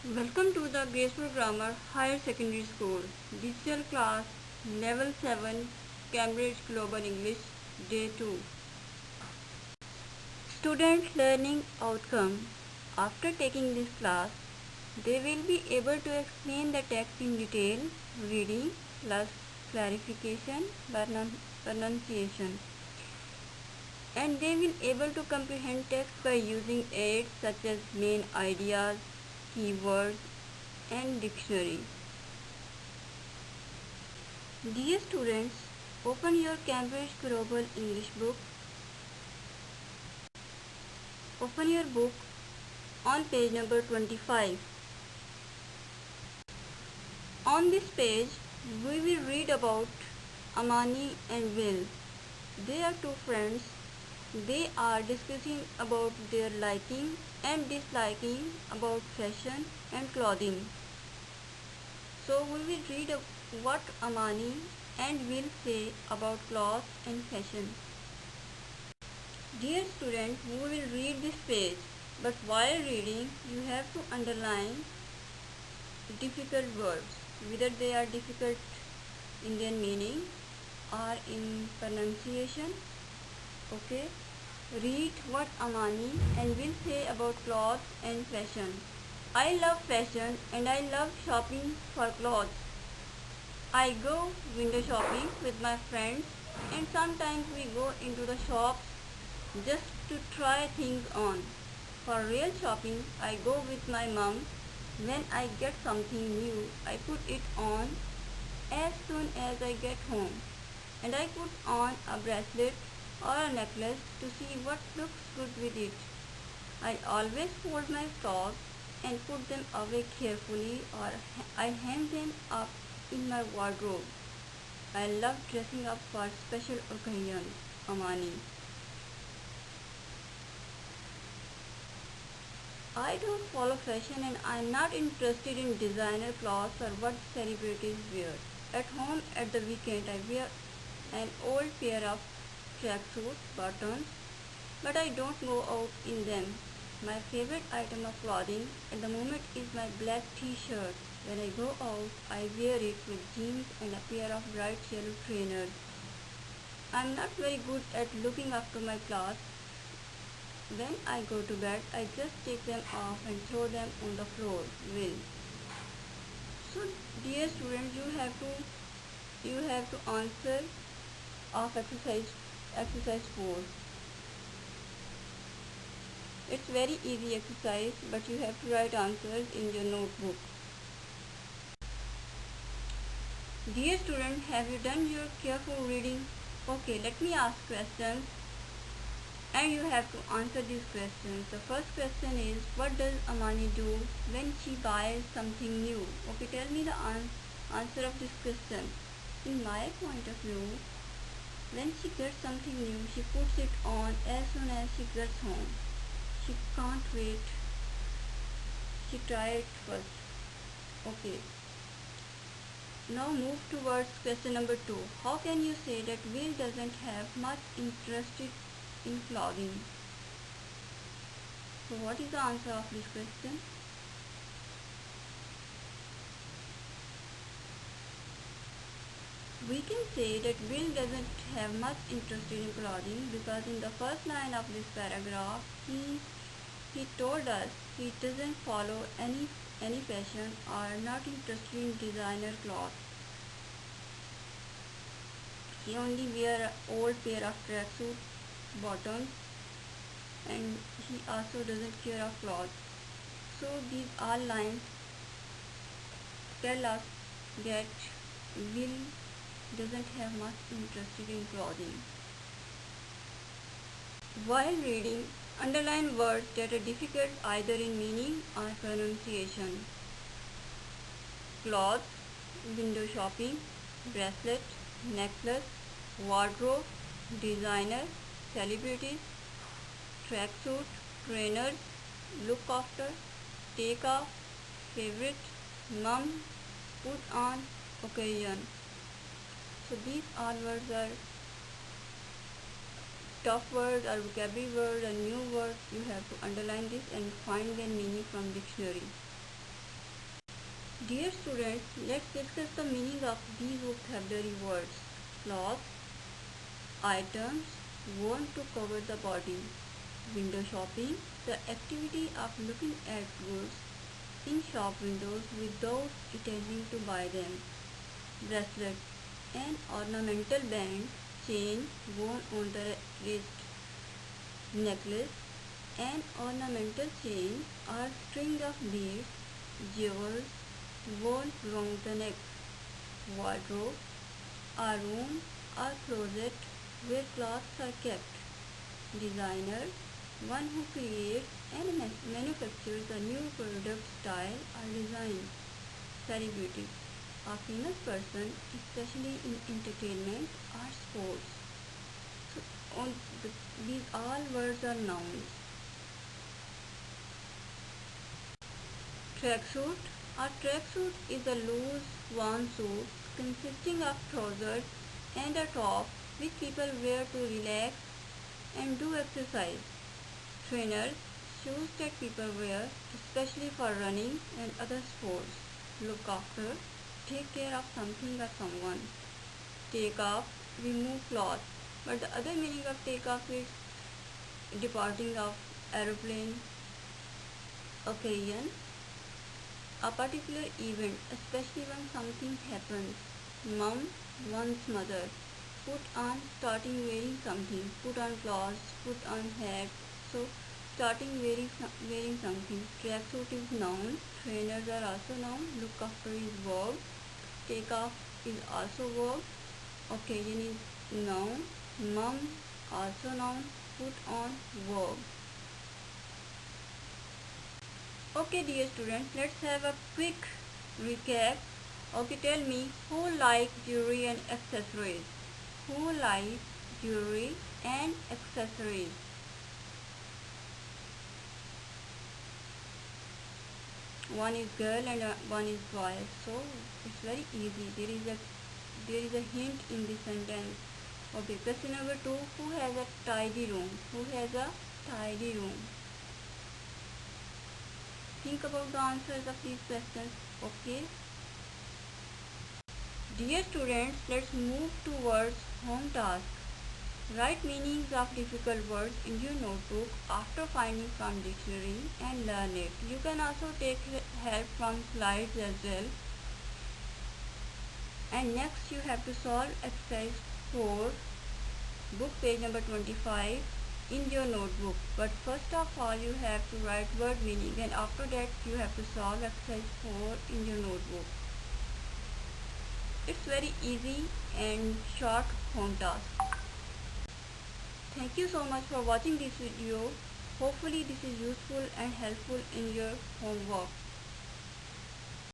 Welcome to the Graceful Grammar Higher Secondary School Digital Class Level 7 Cambridge Global English Day 2. Student Learning Outcome. After taking this class, they will be able to explain the text in detail, reading plus clarification, pronunciation, and they will able to comprehend text by using aids such as main ideas, keywords, and dictionary. Dear students, open your Cambridge Global English book. Open your book on page number 25. On this page, we will read about Amani and Will. They are two friends. They are discussing about their liking and disliking about fashion and clothing. So we will read what Amani and Will say about clothes and fashion. Dear student, you will read this page, but while reading, you have to underline difficult words, whether they are difficult in their meaning or in pronunciation. Okay, read what Amani and Will say about clothes and fashion. I love fashion and I love shopping for clothes. I go window shopping with my friends and sometimes we go into the shops just to try things on. For real shopping, I go with my mom. When I get something new, I put it on as soon as I get home. And I put on a bracelet or a necklace to see what looks good with it. I always fold my socks and put them away carefully or I hang them up in my wardrobe. I love dressing up for special occasions. Amani. I don't follow fashion and I'm not interested in designer clothes or what celebrities wear. At home at the weekend I wear an old pair of tracksuit buttons, but I don't go out in them. My favorite item of clothing at the moment is my black t-shirt. When I go out, I wear it with jeans and a pair of bright yellow trainers. I'm not very good at looking after my clothes. When I go to bed, I just take them off and throw them on the floor. Will. So, dear students, you have to answer of exercise 4. It's very easy exercise, but you have to write answers in your notebook. Dear student, have you done your careful reading? Okay, let me ask questions and you have to answer these questions. The first question is, what does Amani do when she buys something new? Okay, tell me the answer of this question. In my point of view, when she gets something new, she puts it on as soon as she gets home. She can't wait. She tries it first. Okay. Now move towards question number 2. How can you say that Will doesn't have much interest in clothing? So what is the answer of this question? We can say that Will doesn't have much interest in clothing because in the first line of this paragraph, he told us he doesn't follow any fashion or not interested in designer clothes. He only wear an old pair of tracksuit bottoms and he also doesn't care of clothes. So these all lines tell us that Will doesn't have much interest in clothing. While reading, underline words that are difficult either in meaning or pronunciation. Clothes, window shopping, bracelet, necklace, wardrobe, designer, celebrities, tracksuit, trainers, look after, take off, favorite, mum, put on, occasion. So these all words are tough words or vocabulary words or new words. You have to underline this and find their meaning from dictionary. Dear students, let's discuss the meaning of these vocabulary words. Cloth, items worn to cover the body. Window shopping, the activity of looking at goods in shop windows without intending to buy them. Bracelet, an ornamental band, chain worn on the wrist. Necklace, an ornamental chain or string of beads, jewels worn round the neck. Wardrobe, a room or closet where clothes are kept. Designer, one who creates and manufactures a new product, style or design. Celebrity, a famous person, especially in entertainment or sports. So these all words are nouns. Tracksuit. A tracksuit is a loose worn suit consisting of trousers and a top which people wear to relax and do exercise. Trainers, shoes that people wear especially for running and other sports. Look after, take care of something or someone. Take off, remove cloth. But the other meaning of take off is departing of aeroplane, occasion, a particular event, especially when something happens. Mum, one's mother. Put on, starting wearing something. Put on clothes, put on hat. So, starting wearing something. Tracksuit is noun. Trainers are also noun. Look after is verb. Take off is also verb. Occasion is noun. Mum also noun. Put on verb. Okay dear students, let's have a quick recap. Okay, tell me, who likes jewelry and accessories? Who likes jewelry and accessories? One is girl and one is boy. So it's very easy. There is a hint in this sentence. Okay, question number 2. Who has a tidy room? Who has a tidy room? Think about the answers of these questions. Okay. Dear students, let's move towards home task. Write meanings of difficult words in your notebook after finding from dictionary and learn it. You can also take help from slides as well. And next you have to solve exercise 4, book page number 25 in your notebook. But first of all you have to write word meaning, and after that you have to solve exercise 4 in your notebook. It's very easy and short home task. Thank you so much for watching this video. Hopefully this is useful and helpful in your homework.